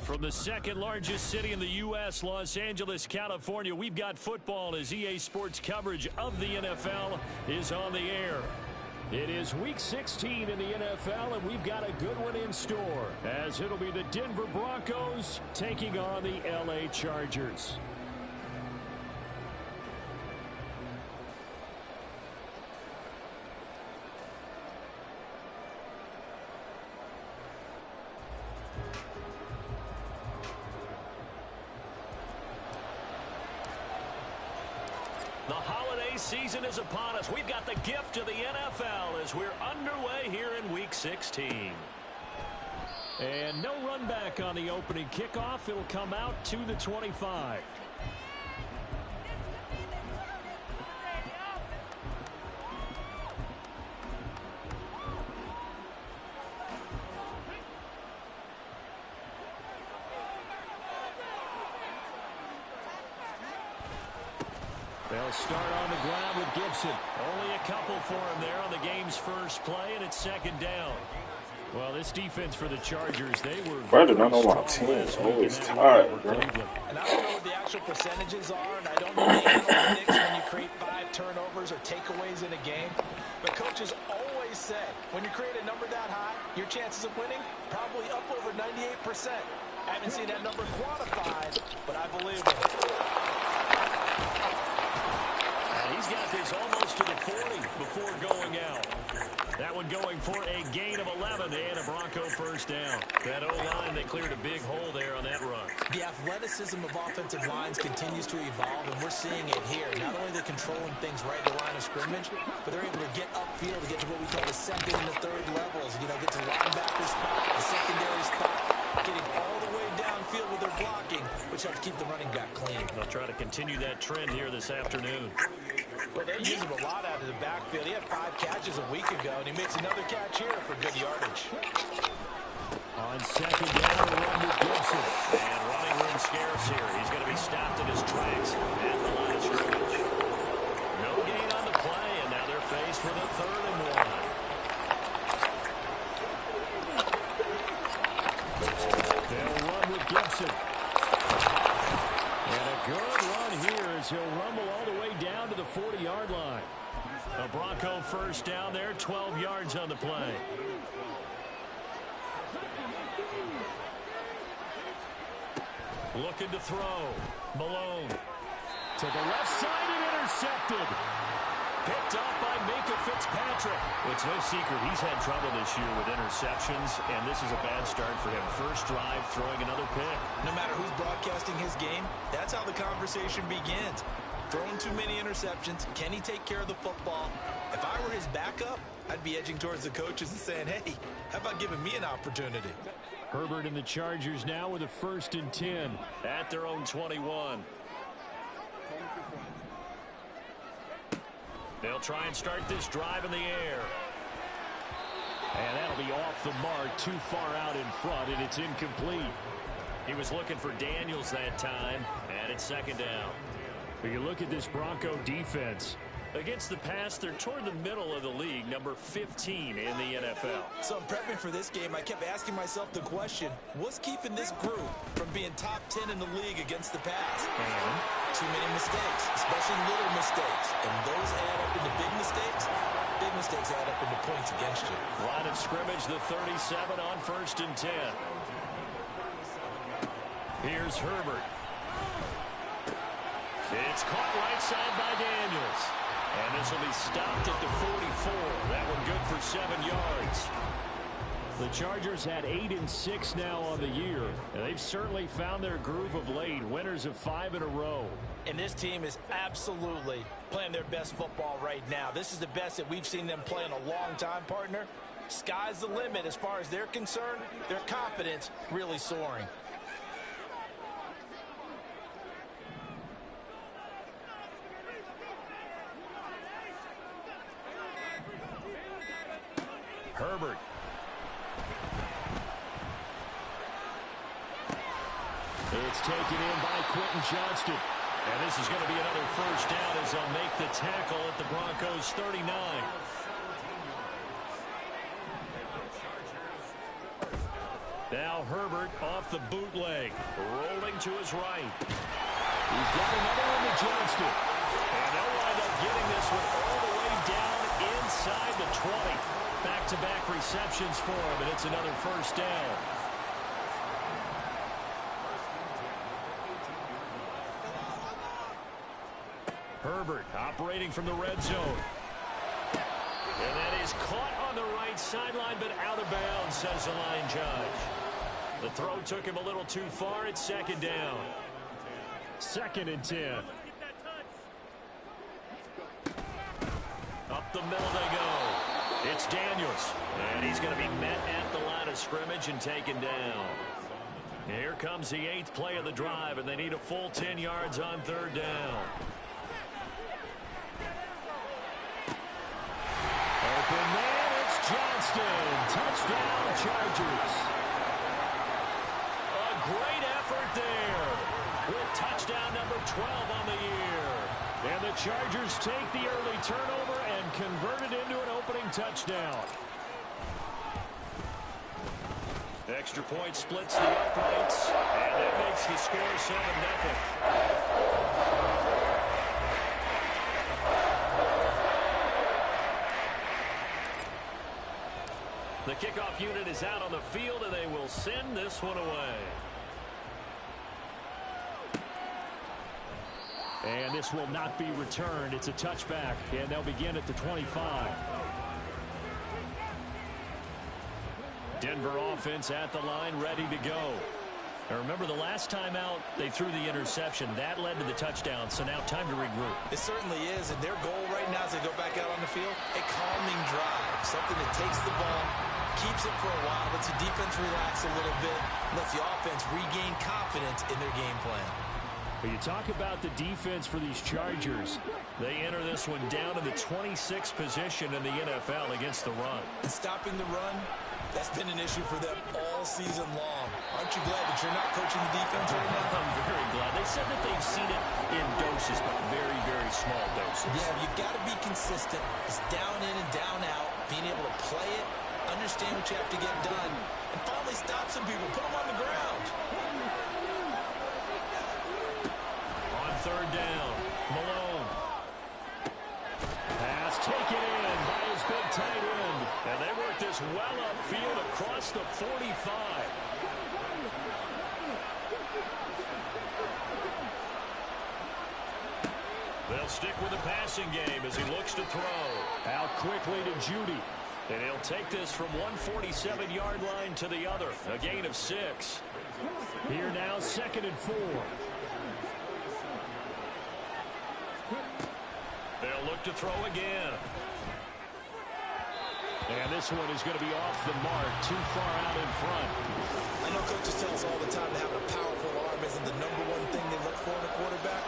From the second largest city in the U.S., Los Angeles, California, we've got football as EA Sports coverage of the NFL is on the air. It is Week 16 in the NFL, and we've got a good one in store, as it'll be the Denver Broncos taking on the L.A. Chargers. The holiday season is upon us. We've got the gift of the NFL as we're underway here in Week 16. And no run back on the opening kickoff. It'll come out to the 25. They'll start on the ground with Gibson. Only a couple for him there on the game's first play, and it's second down. Well, this defense for the Chargers, they were Brandon, I know my team always tired, bro. And I don't know what the actual percentages are, and I don't know the analytics when you create 5 turnovers or takeaways in a game. But coaches always say, when you create a number that high, your chances of winning probably up over 98%. I haven't seen that number quantified, but I believe it. He's got this almost to the 40 before going out. That one going for a gain of 11 and a Bronco first down. That O-line, they cleared a big hole there on that run. The athleticism of offensive lines continues to evolve, and we're seeing it here. Not only they're controlling things right at the line of scrimmage, but they're able to get upfield to get to what we call the second and the third levels. You know, get to linebacker spot, the secondary spot, getting all the way downfield with their blocking, which helps keep the running back clean. They'll try to continue that trend here this afternoon. But they use him a lot out of the backfield. He had 5 catches a week ago, and he makes another catch here for good yardage. On second down, run with Gibson. And running room scarce here. He's going to be stopped in his tracks at the line of scrimmage. No gain on the play, and now they're faced with a 3rd and 1. They'll run with Gibson. And a good run here as he'll rumble all the way down to the 40-yard line. A Bronco first down there, 12 yards on the play. Looking to throw. Malone. To the left side and intercepted. Picked up by Minka Fitzpatrick. It's no secret he's had trouble this year with interceptions, and this is a bad start for him. First drive, throwing another pick. No matter who's broadcasting his game, that's how the conversation begins. Throwing too many interceptions. Can he take care of the football? If I were his backup, I'd be edging towards the coaches and saying, hey, how about giving me an opportunity? Herbert and the Chargers now with a 1st and 10 at their own 21. They'll try and start this drive in the air. And that'll be off the mark, too far out in front, and it's incomplete. He was looking for Daniels that time, and it's second down. But you look at this Bronco defense. Against the pass, they're toward the middle of the league, number 15 in the NFL. So I'm prepping for this game. I kept asking myself the question, what's keeping this group from being top 10 in the league against the pass? And too many mistakes, especially little mistakes. And those add up into big mistakes. Big mistakes add up into points against you. Line of scrimmage, the 37 on 1st and 10. Here's Herbert. It's caught right side by Daniels. And this will be stopped at the 44. That one good for 7 yards. The Chargers had 8-6 now on the year. And they've certainly found their groove of late. Winners of 5 in a row. And this team is absolutely playing their best football right now. This is the best that we've seen them play in a long time, partner. Sky's the limit as far as they're concerned. Their confidence really soaring. Herbert. It's taken in by Quentin Johnston. And this is going to be another first down as they'll make the tackle at the Broncos' 39. Now Herbert off the bootleg, rolling to his right. He's got another one to Johnston. And they'll wind up getting this one all the way down inside the 20. Back-to-back receptions for him, and it's another first down. Herbert operating from the red zone. And that is caught on the right sideline, but out of bounds, says the line judge. The throw took him a little too far. It's second down. 2nd and 10. Up the middle they go. It's Daniels. And he's going to be met at the line of scrimmage and taken down. Here comes the 8th play of the drive, and they need a full 10 yards on 3rd down. Open man, it's Johnston. Touchdown, Chargers. A great effort there with touchdown number 12 on the year. And the Chargers take the early turnover and convert it into an opening touchdown. Extra point splits the uprights, and that makes the score 7-0. The kickoff unit is out on the field, and they will send this one away. And this will not be returned. It's a touchback, and they'll begin at the 25. Denver offense at the line, ready to go. Now remember, the last time out, they threw the interception. That led to the touchdown, so now time to regroup. It certainly is, and their goal right now as they go back out on the field, a calming drive, something that takes the ball, keeps it for a while, lets the defense relax a little bit, lets the offense regain confidence in their game plan. But you talk about the defense for these Chargers. They enter this one down in the 26th position in the NFL against the run. And stopping the run, that's been an issue for them all season long. Aren't you glad that you're not coaching the defense right now? I'm very glad. They said that they've seen it in doses, but very, very small doses. Yeah, you've got to be consistent. It's down in and down out, being able to play it, understand what you have to get done, and finally stop some people, put them on the ground. On 3rd down, Malone. Pass taken in by his big tight end. And they work this well upfield across the 45. They'll stick with the passing game as he looks to throw. Out quickly to Judy. And he'll take this from 147-yard line to the other. A gain of 6. Here now, 2nd and 4. They'll look to throw again. And this one is going to be off the mark, too far out in front. I know coaches tell us all the time that having a powerful arm isn't the #1 thing they look for in a quarterback.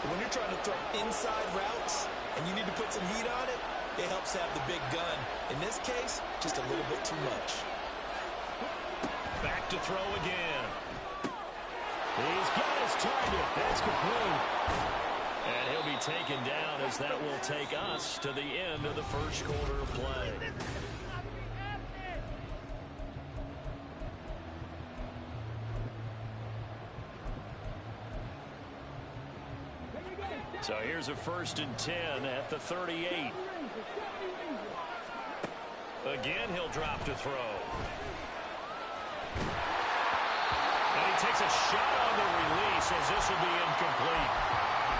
But when you're trying to throw inside routes and you need to put some heat on it, it helps have the big gun. In this case, just a little bit too much. Back to throw again. He's got his target. That's complete. And he'll be taken down as that will take us to the end of the first quarter of play. So here's a 1st and 10 at the 38. Again, he'll drop to throw. And he takes a shot on the release as this will be incomplete.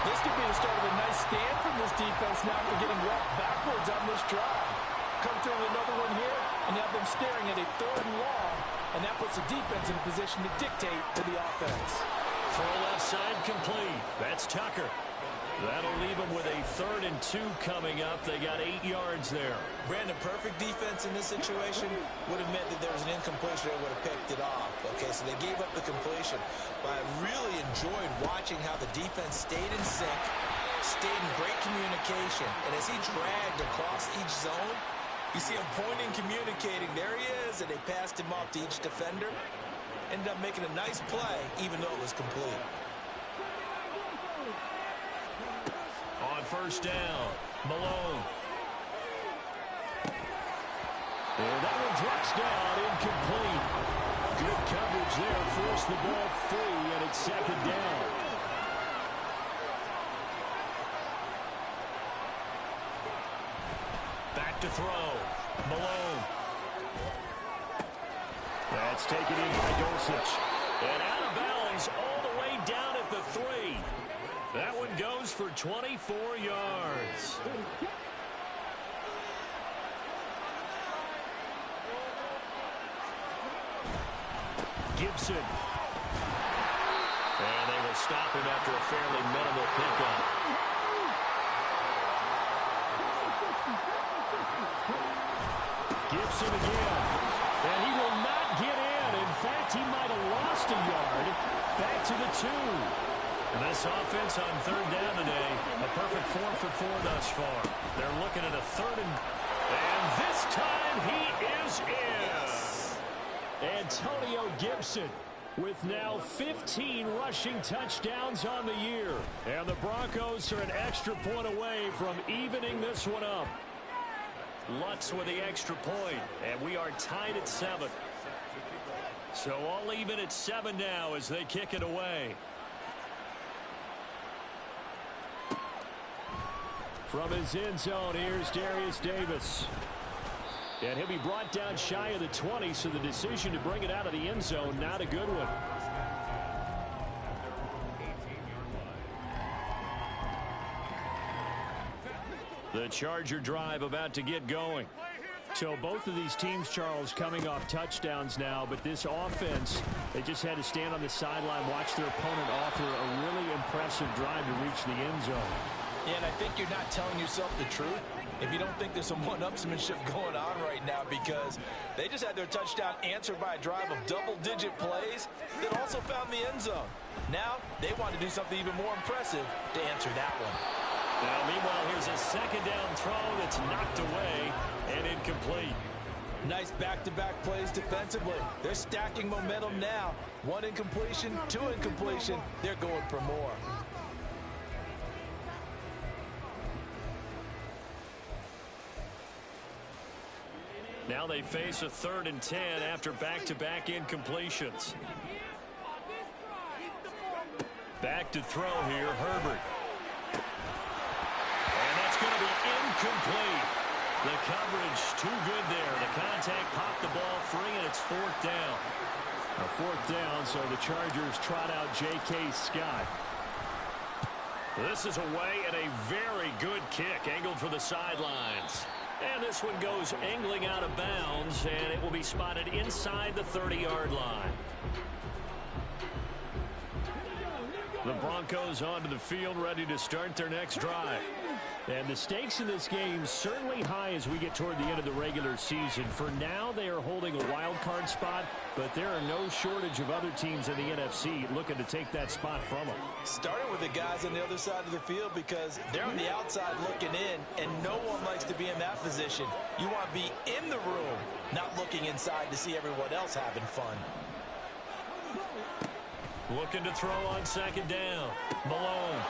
This could be the start of a nice stand from this defense now for getting walked backwards on this drive. Come through with another one here, and you have them staring at a 3rd and long, and that puts the defense in a position to dictate to the offense. Throw left side complete. That's Tucker. That'll leave them with a 3rd and 2 coming up. They got 8 yards there. Brandon, perfect defense in this situation would have meant that there was an incompletion that would have picked it off. Okay, so they gave up the completion. But I really enjoyed watching how the defense stayed in sync, stayed in great communication. And as he dragged across each zone, you see him pointing, communicating. There he is, and they passed him off to each defender. Ended up making a nice play, even though it was complete. On 1st down, Malone. And that one drops down, incomplete. Good coverage there. Forced the ball free, and it's second down. Back to throw. Malone. That's taken in by Dulcich. And out of bounds all the way down at the 3. That one goes for 24 yards. Gibson. And they will stop him after a fairly minimal pickup. Gibson again. And he will not get in. In fact, he might have lost a yard. Back to the 2. And this offense on third down today, a perfect 4 for 4 thus far. They're looking at a third and this time he is in. Antonio Gibson with now 15 rushing touchdowns on the year. And the Broncos are an extra point away from evening this one up. Lutz with the extra point, and we are tied at 7. So all even at 7 now as they kick it away. From his end zone, here's Darius Davis. And he'll be brought down shy of the 20, so the decision to bring it out of the end zone, not a good one. The Charger drive about to get going. So both of these teams, Charles, coming off touchdowns now, but this offense, they just had to stand on the sideline, watch their opponent offer a really impressive drive to reach the end zone. Yeah, and I think you're not telling yourself the truth if you don't think there's some one-upsmanship going on right now, because they just had their touchdown answered by a drive of double-digit plays that also found the end zone. Now they want to do something even more impressive to answer that one. Now, meanwhile, here's a second down throw that's knocked away and incomplete. Nice back-to-back plays defensively. They're stacking momentum now. 1 incompletion, 2 incompletion. They're going for more. Now they face a 3rd and 10 after back-to-back incompletions. Back to throw here, Herbert. And that's going to be incomplete. The coverage too good there. The contact popped the ball free, and it's 4th down. A 4th down, so the Chargers trot out J.K. Scott. This is away and a very good kick, angled for the sidelines. And this one goes angling out of bounds, and it will be spotted inside the 30-yard line. The Broncos onto the field, ready to start their next drive. And the stakes in this game certainly high as we get toward the end of the regular season. For now, they are holding a wild card spot, but there are no shortage of other teams in the NFC looking to take that spot from them. Starting with the guys on the other side of the field, because they're on the outside looking in, and no one likes to be in that position. You want to be in the room, not looking inside to see everyone else having fun. Looking to throw on second down. Malone.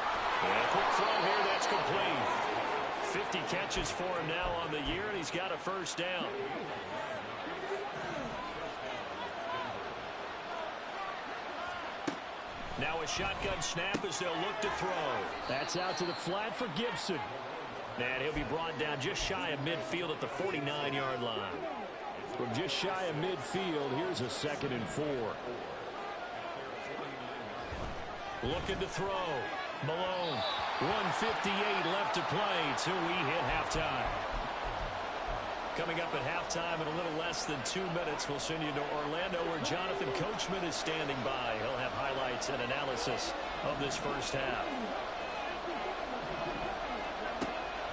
And a quick throw here, that's complete. 50 catches for him now on the year, and he's got a first down. Now a shotgun snap as they'll look to throw. That's out to the flat for Gibson. And he'll be brought down just shy of midfield at the 49-yard line. From just shy of midfield, here's a 2nd and 4. Looking to throw. Malone. 1:58 left to play till we hit halftime. Coming up at halftime in a little less than 2 minutes, we'll send you to Orlando where Jonathan Coachman is standing by. He'll have highlights and analysis of this first half.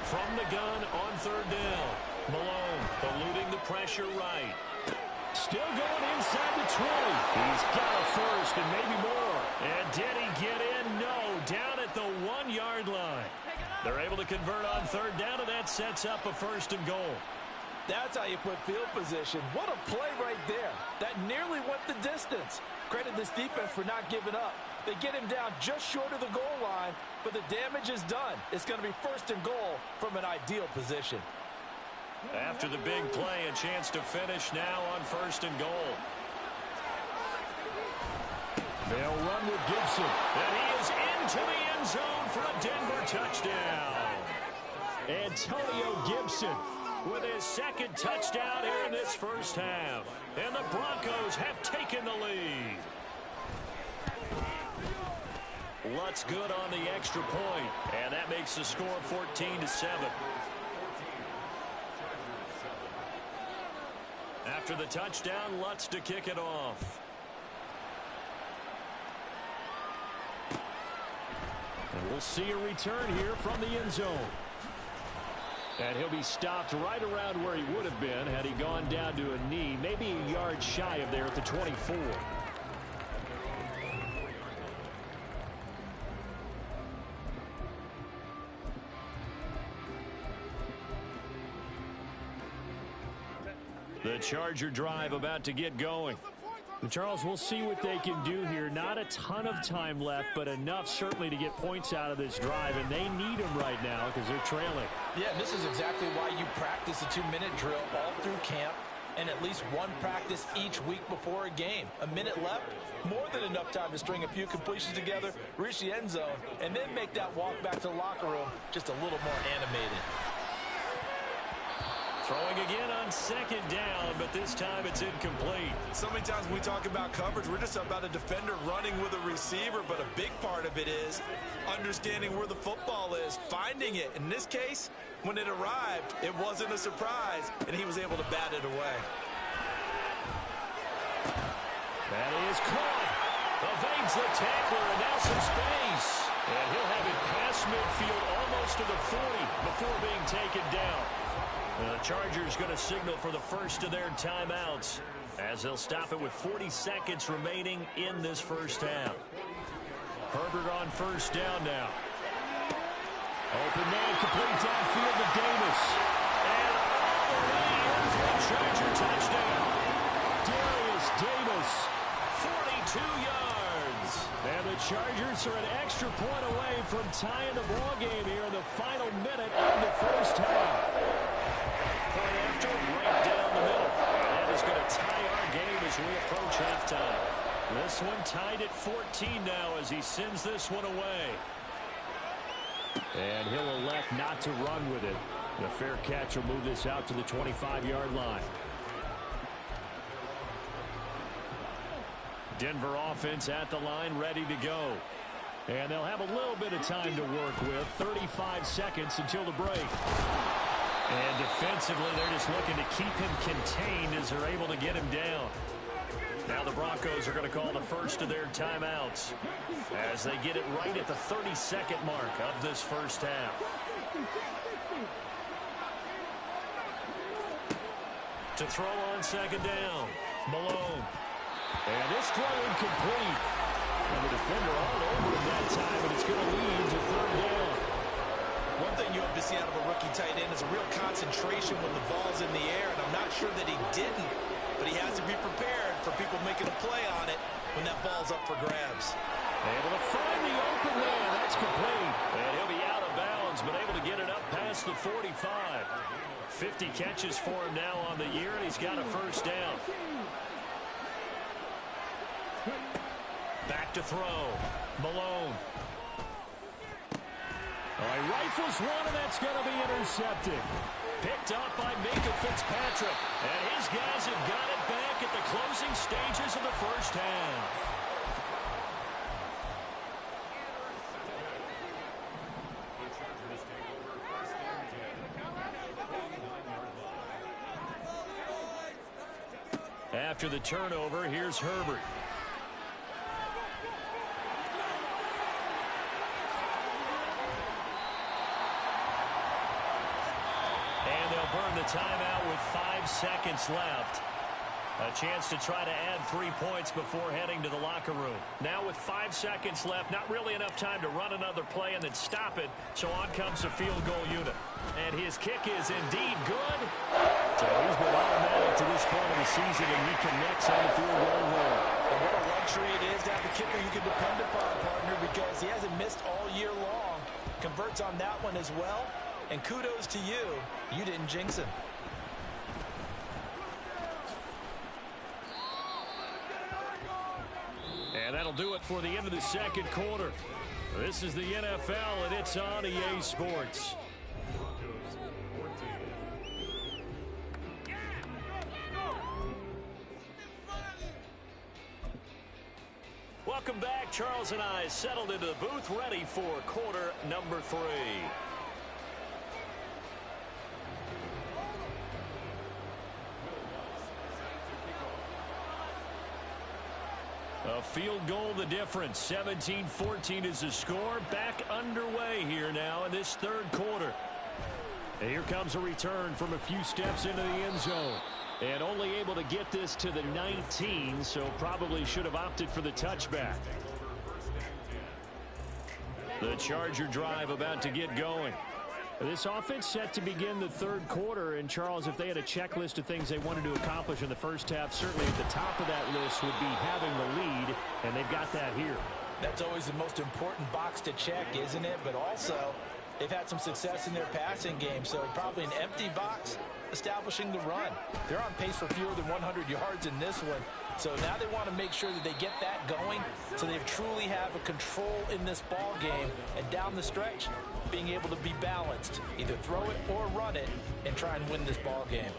From the gun on 3rd down. Malone eluding the pressure right. Still going inside the 20. He's got a first and maybe more. And did he get in? No. Down at the 1-yard line. They're able to convert on 3rd down, and that sets up a 1st and goal. That's how you put field position. What a play right there. That nearly went the distance. Credit this defense for not giving up. They get him down just short of the goal line, but the damage is done. It's going to be 1st and goal from an ideal position. After the big play, a chance to finish now on 1st and goal. They'll run with Gibson. And he is into the end zone for a Denver touchdown. Antonio Gibson with his second touchdown here in this first half. And the Broncos have taken the lead. Lutz good on the extra point. And that makes the score 14-7. After the touchdown, Lutz to kick it off. And we'll see a return here from the end zone. And he'll be stopped right around where he would have been had he gone down to a knee, maybe a yard shy of there at the 24. The Charger drive about to get going. And Charles, we'll see what they can do here. Not a ton of time left, but enough certainly to get points out of this drive, and they need them right now because they're trailing. Yeah, this is exactly why you practice a 2-minute drill all through camp and at least one practice each week before a game. A minute left, more than enough time to string a few completions together, reach the end zone, and then make that walk back to the locker room just a little more animated. Throwing again on second down, but this time it's incomplete. So many times when we talk about coverage, we're just about a defender running with a receiver, but a big part of it is understanding where the football is, finding it. In this case, when it arrived, it wasn't a surprise, and he was able to bat it away. That is caught. Evades the tackler, and now some space. And he'll have it past midfield almost to the 40 before being taken down. The Chargers going to signal for the first of their timeouts as they'll stop it with 40 seconds remaining in this first half. Herbert on first down now. Open man, complete downfield to Davis. And all the way in for a Charger touchdown. Darius Davis, 42 yards. And the Chargers are an extra point away from tying the ball game here in the final minute of the first half. Point after, right down the middle. That is going to tie our game as we approach halftime. This one tied at 14 now as he sends this one away. And he'll elect not to run with it. The fair catch will move this out to the 25-yard line. Denver offense at the line, ready to go. And they'll have a little bit of time to work with. 35 seconds until the break. And defensively, they're just looking to keep him contained as they're able to get him down. Now the Broncos are going to call the first of their timeouts as they get it right at the 30-second mark of this first half. To throw on second down, Malone. And this throw incomplete. And the defender all over him that time, and it's going to lead to third down. One thing you have to see out of a rookie tight end is a real concentration when the ball's in the air, and I'm not sure that he didn't, but he has to be prepared for people making a play on it when that ball's up for grabs. Able to find the open man. That's complete. And he'll be out of bounds, but able to get it up past the 45. 50 catches for him now on the year, and he's got a first down. Back to throw. Malone. He rifles one, and that's going to be intercepted. Picked up by Minka Fitzpatrick. And his guys have got it back at the closing stages of the first half. After the turnover, here's Herbert. And they'll burn the timeout with 5 seconds left. A chance to try to add 3 points before heading to the locker room. Now with 5 seconds left, not really enough time to run another play and then stop it. So on comes the field goal unit. And his kick is indeed good. So he's been automatic to this point of the season, and he connects on the field goal hole. And what a luxury it is to have a kicker you can depend upon, partner, because he hasn't missed all year long. Converts on that one as well. And kudos to you. You didn't jinx him. And that'll do it for the end of the second quarter. This is the NFL, and it's on EA Sports. Welcome back. Charles and I settled into the booth, ready for quarter number 3. A field goal the difference. 17-14 is the score. Back underway here now in this third quarter. And here comes a return from a few steps into the end zone. And only able to get this to the 19, so probably should have opted for the touchback. The Charger drive about to get going. This offense set to begin the third quarter. And, Charles, if they had a checklist of things they wanted to accomplish in the first half, certainly at the top of that list would be having the lead, and they've got that here. That's always the most important box to check, isn't it? But also, they've had some success in their passing game, so probably an empty box establishing the run. They're on pace for fewer than 100 yards in this one. So now they want to make sure that they get that going so they truly have a control in this ball game. And down the stretch, being able to be balanced. Either throw it or run it and try and win this ball game.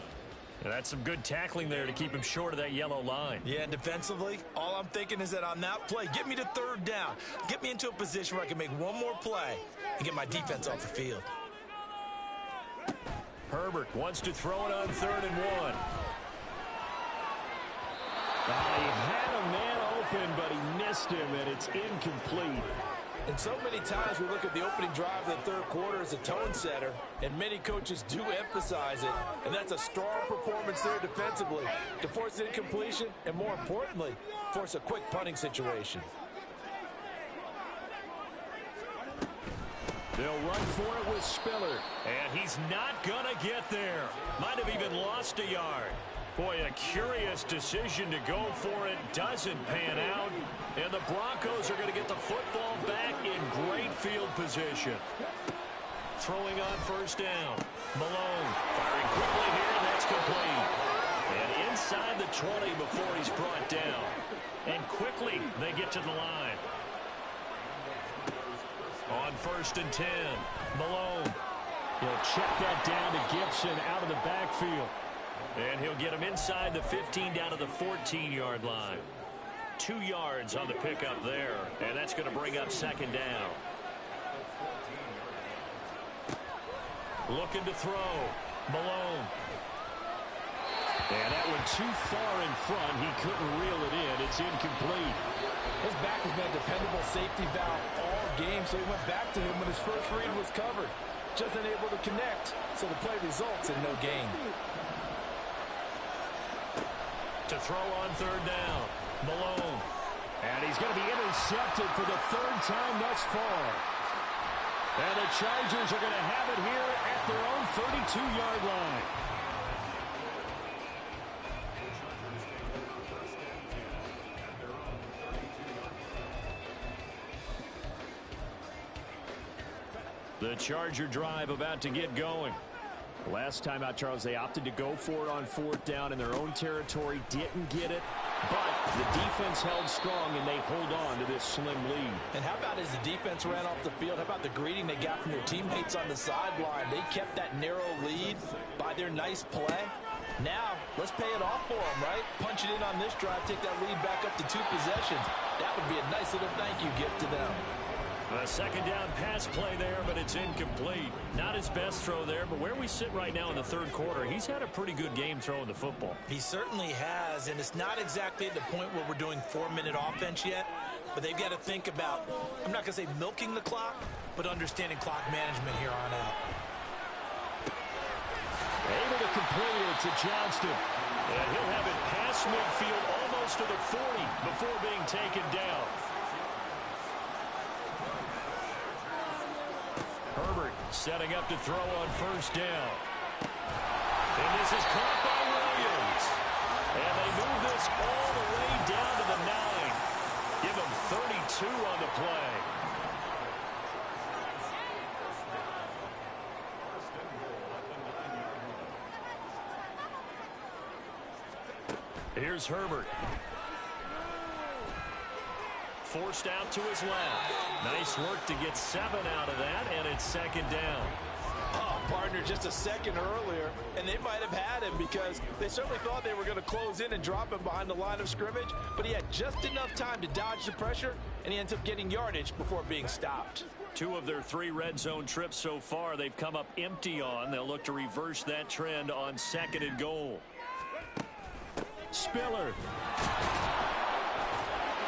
And that's some good tackling there to keep him short of that yellow line. Yeah, and defensively, all I'm thinking is that on that play, get me to third down. Get me into a position where I can make one more play and get my defense off the field. Herbert wants to throw it on 3rd and 1. He had a man open, but he missed him, and it's incomplete. And so many times we look at the opening drive of the third quarter as a tone setter, and many coaches do emphasize it, and that's a strong performance there defensively to force incompletion and, more importantly, force a quick punting situation. They'll run for it with Spiller, and he's not going to get there. Might have even lost a yard. Boy, a curious decision to go for it. Doesn't pan out. And the Broncos are going to get the football back in great field position. Throwing on 1st down. Malone firing quickly here, and that's complete. And inside the 20 before he's brought down. And quickly they get to the line. On 1st and 10, Malone. He'll check that down to Gibson out of the backfield. And he'll get him inside the 15 down to the 14-yard line. 2 yards on the pickup there. And that's going to bring up 2nd down. Looking to throw. Malone. And that one too far in front. He couldn't reel it in. It's incomplete. His back has been a dependable safety valve all game, so he went back to him when his first read was covered. Just unable to connect, so the play results in no gain. To throw on 3rd down. Malone. And he's going to be intercepted for the 3rd time thus far. And the Chargers are going to have it here at their own 32-yard line. The Charger drive about to get going. Last time out, Charles, they opted to go for it on 4th down in their own territory. Didn't get it, but the defense held strong, and they hold on to this slim lead. And how about as the defense ran off the field, how about the greeting they got from their teammates on the sideline? They kept that narrow lead by their nice play. Now, let's pay it off for them, right? Punch it in on this drive, take that lead back up to 2 possessions. That would be a nice little thank you gift to them. A 2nd down pass play there, but it's incomplete. Not his best throw there, but where we sit right now in the 3rd quarter, he's had a pretty good game throwing the football. He certainly has, and it's not exactly at the point where we're doing 4-minute offense yet, but they've got to think about, I'm not going to say milking the clock, but understanding clock management here on out. Able to complete it to Johnston. And he'll have it past midfield almost to the 40 before being taken down. Herbert setting up to throw on 1st down. And this is caught by Williams. And they move this all the way down to the 9. Give him 32 on the play. Here's Herbert. forced out to his left. Nice work to get 7 out of that, and it's second down. Oh, partner, just a second earlier, and they might have had him because they certainly thought they were going to close in and drop him behind the line of scrimmage, but he had just enough time to dodge the pressure, and he ends up getting yardage before being stopped. 2 of their 3 red zone trips so far they've come up empty on. They'll look to reverse that trend on 2nd and goal. Spiller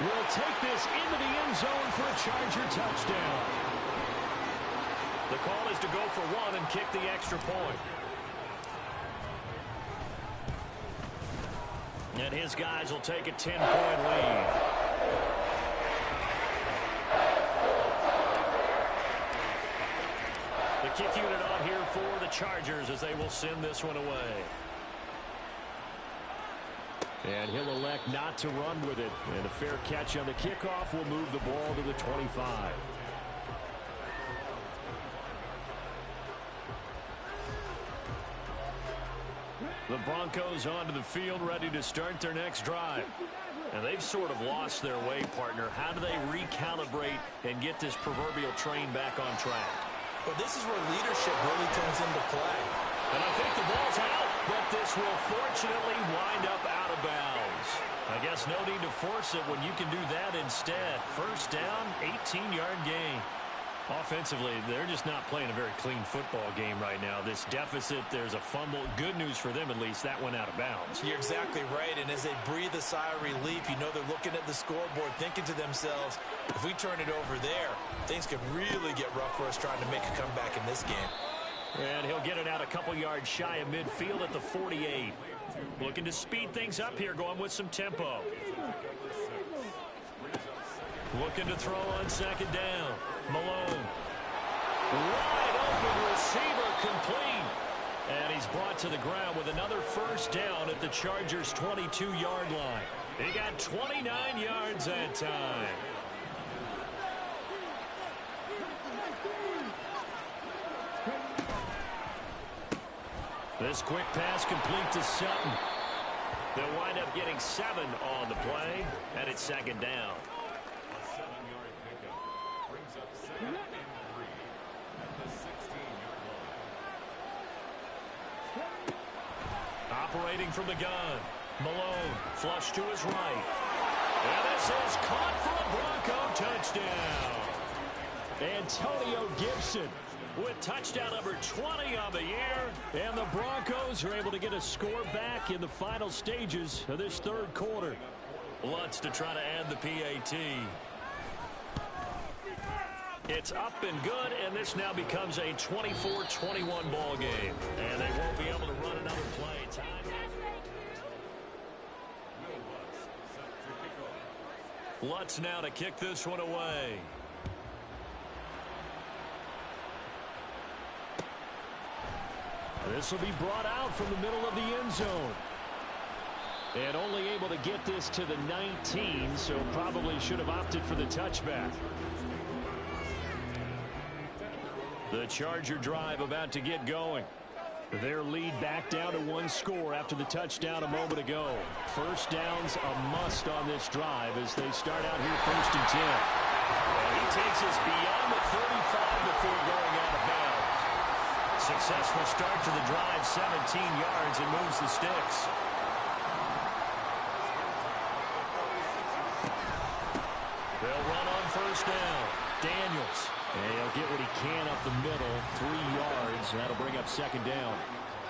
will take this into the end zone for a Charger touchdown. The call is to go for 1 and kick the extra point. And his guys will take a 10-point lead. The kick unit on here for the Chargers as they will send this one away. And he'll elect not to run with it. And a fair catch on the kickoff will move the ball to the 25. The Broncos onto the field ready to start their next drive. And they've sort of lost their way, partner. How do they recalibrate and get this proverbial train back on track? Well, this is where leadership really comes into play. And I think the ball's out, but this will fortunately wind up out of bounds. I guess no need to force it when you can do that instead. First down, 18-yard gain. Offensively, they're just not playing a very clean football game right now. This deficit, there's a fumble. Good news for them, at least. That went out of bounds. You're exactly right, and as they breathe a sigh of relief, you know they're looking at the scoreboard, thinking to themselves, if we turn it over there, things could really get rough for us trying to make a comeback in this game. And he'll get it out a couple yards shy of midfield at the 48. Looking to speed things up here, going with some tempo. Looking to throw on 2nd down. Malone. Wide open receiver complete. And he's brought to the ground with another first down at the Chargers' 22-yard line. He got 29 yards that time. This quick pass complete to Sutton. They'll wind up getting 7 on the play, and it's 2nd down. A 7-yard pickup brings up 2nd and 3 at the 16-yard line. Operating from the gun. Malone, flush to his right. And this is caught for a Bronco touchdown. Antonio Gibson with touchdown number 20 on the year. And the Broncos are able to get a score back in the final stages of this 3rd quarter. Lutz to try to add the PAT. It's up and good, and this now becomes a 24-21 ball game. And they won't be able to run another play. Time. Lutz now to kick this one away. This will be brought out from the middle of the end zone. And only able to get this to the 19, so probably should have opted for the touchback. The Charger drive about to get going. Their lead back down to 1 score after the touchdown a moment ago. First down's a must on this drive as they start out here 1st and 10. And he takes us beyond the 35 before going out of bounds. Successful start to the drive, 17 yards, and moves the sticks. They'll run on first down. Daniels. And he'll get what he can up the middle, 3 yards. That'll bring up 2nd down.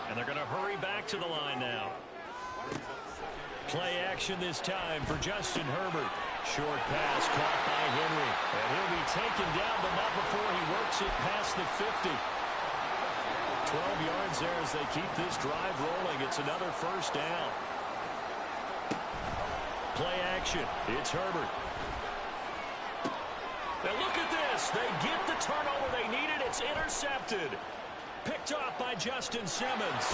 And they're going to hurry back to the line now. Play action this time for Justin Herbert. Short pass caught by Henry. And he'll be taken down, but not before he works it past the 50. 12 yards there as they keep this drive rolling. It's another first down. Play action. It's Herbert. Now look at this. They get the turnover they needed. It's intercepted. Picked off by Justin Simmons.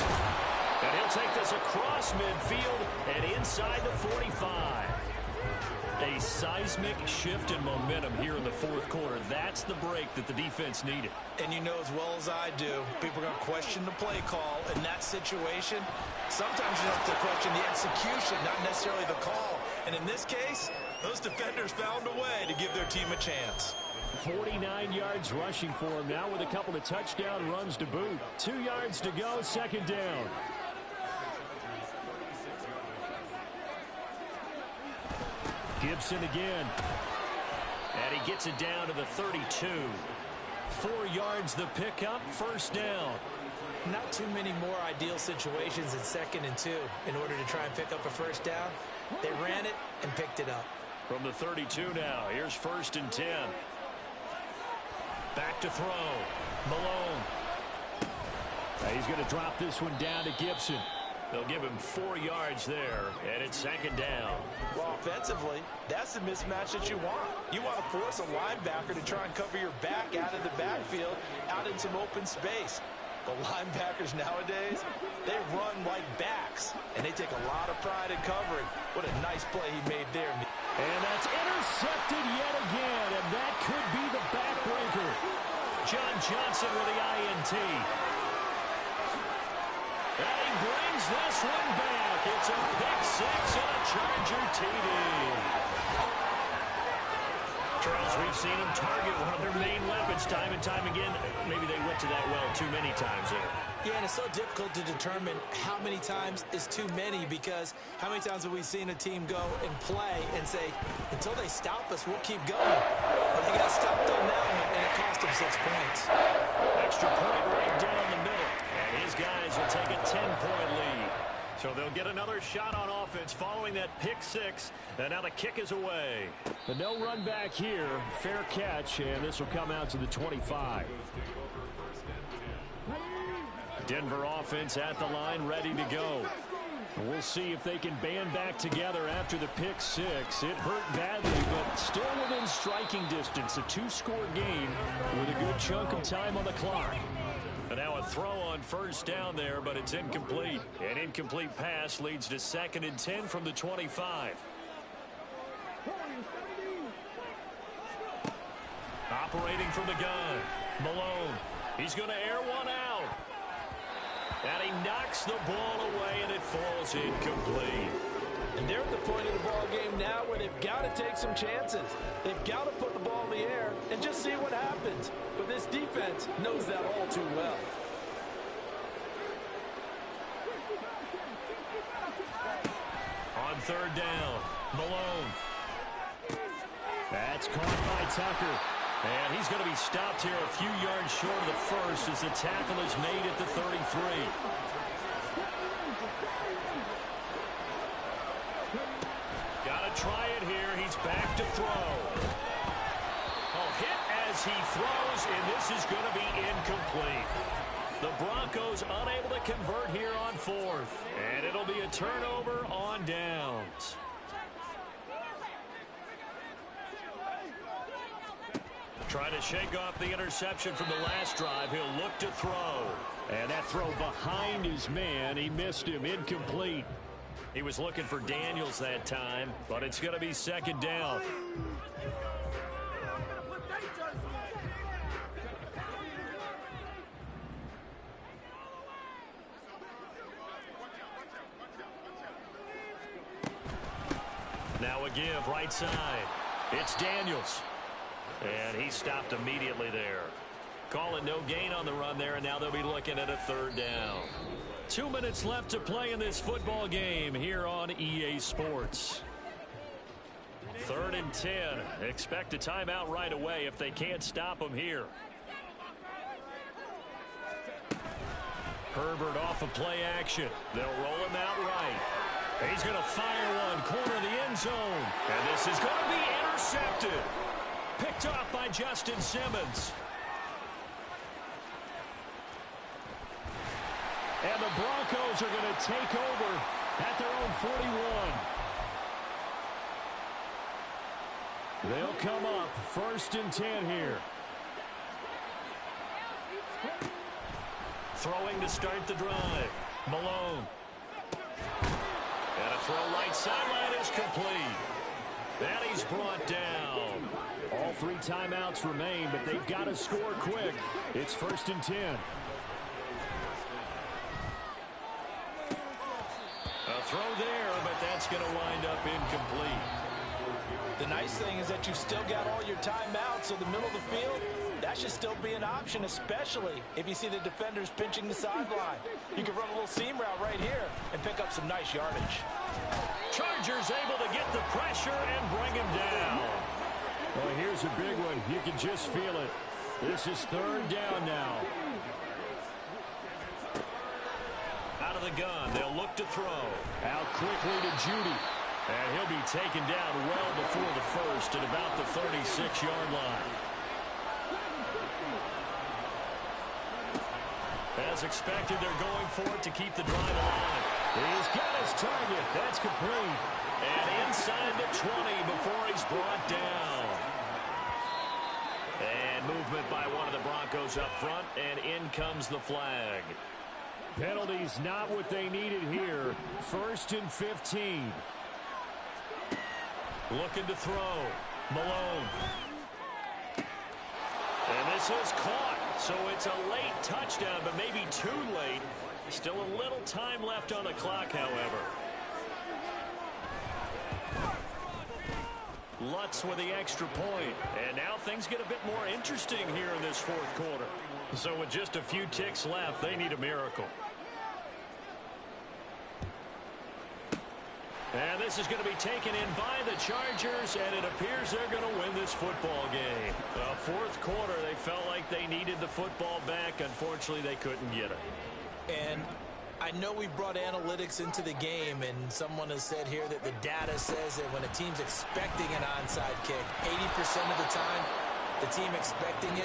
And he'll take this across midfield and inside the 45. A seismic shift in momentum here in the fourth quarter. That's the break that the defense needed. And you know as well as I do, people are going to question the play call in that situation. Sometimes you have to question the execution, not necessarily the call. And in this case, those defenders found a way to give their team a chance. 49 yards rushing for him now with a couple of touchdown runs to boot. 2 yards to go, second down. Gibson again. And he gets it down to the 32. 4 yards the pickup, first down. Not too many more ideal situations in 2nd and 2 in order to try and pick up a first down. They ran it and picked it up. From the 32 now, here's 1st and 10. Back to throw. Malone. He's going to drop this one down to Gibson. They'll give him 4 yards there, and it's second down. Well, offensively, that's the mismatch that you want. You want to force a linebacker to try and cover your back out of the backfield, out in some open space. The linebackers nowadays, they run like backs, and they take a lot of pride in covering. What a nice play he made there. And that's intercepted yet again, and that could be the backbreaker. John Johnson with the INT. And he brings this one back. It's a pick six and a Charger TD. Charles, we've seen him target one of their main weapons time and time again. Maybe they went to that well too many times there. Yeah, and it's so difficult to determine how many times is too many, because how many times have we seen a team go and play and say, until they stop us, we'll keep going. But they got stopped on that one, and it cost them 6 points. Extra point right down the middle. And his guys will take a 10-point lead. So they'll get another shot on offense following that pick six. And now the kick is away. But no run back here. Fair catch, and this will come out to the 25. Denver offense at the line, ready to go. We'll see if they can band back together after the pick six. It hurt badly, but still within striking distance. A 2-score game with a good chunk of time on the clock. And now a throw on first down there, but it's incomplete. An incomplete pass leads to 2nd and 10 from the 25. Operating from the gun, Malone. He's going to air one out. And he knocks the ball away, and it falls incomplete. And they're at the point of the ball game now where they've got to take some chances. They've got to put the ball in the air and just see what happens. But this defense knows that all too well. On 3rd down, Malone. That's caught by Tucker. And he's going to be stopped here a few yards short of the first as the tackle is made at the 33. Got to try it here. He's back to throw. Oh, hit as he throws, and this is going to be incomplete. The Broncos unable to convert here on 4th. And it'll be a turnover on downs. Trying to shake off the interception from the last drive. He'll look to throw. And that throw behind his man. He missed him. Incomplete. He was looking for Daniels that time, but it's going to be 2nd down. Now a give right side. It's Daniels. And he stopped immediately there. Calling no gain on the run there, and now they'll be looking at a 3rd down. 2 minutes left to play in this football game here on EA Sports. 3rd and 10. Expect a timeout right away if they can't stop them here. Herbert off of play action. They'll roll him out right. He's going to fire one corner of the end zone. And this is going to be intercepted. Picked off by Justin Simmons. And the Broncos are going to take over at their own 41. They'll come up 1st and 10 here. Throwing to start the drive. Malone. And a throw right sideline is complete. And he's brought down. All 3 timeouts remain, but they've got to score quick. It's 1st and 10. A throw there, but that's going to wind up incomplete. The nice thing is that you've still got all your timeouts, so the middle of the field, that should still be an option, especially if you see the defenders pinching the sideline. You can run a little seam route right here and pick up some nice yardage. Chargers able to get the pressure and bring him down. Well, here's a big one. You can just feel it. This is 3rd down now. Out of the gun, they'll look to throw. Out quickly to Judy. And he'll be taken down well before the first at about the 36-yard line. As expected, they're going for it to keep the drive alive. He's got his target. That's complete. And inside the 20 before he's brought down. And movement by one of the Broncos up front, and in comes the flag. Penalties not what they needed here. 1st and 15. Looking to throw. Malone. And this is caught. So it's a late touchdown, but maybe too late. Still a little time left on the clock, however. Lutz with the extra point. And now things get a bit more interesting here in this 4th quarter. So with just a few ticks left, they need a miracle. And this is going to be taken in by the Chargers, and it appears they're going to win this football game. The 4th quarter, they felt like they needed the football back. Unfortunately, they couldn't get it. And I know we brought analytics into the game, and someone has said here that the data says that when a team's expecting an onside kick, 80% of the time, the team expecting it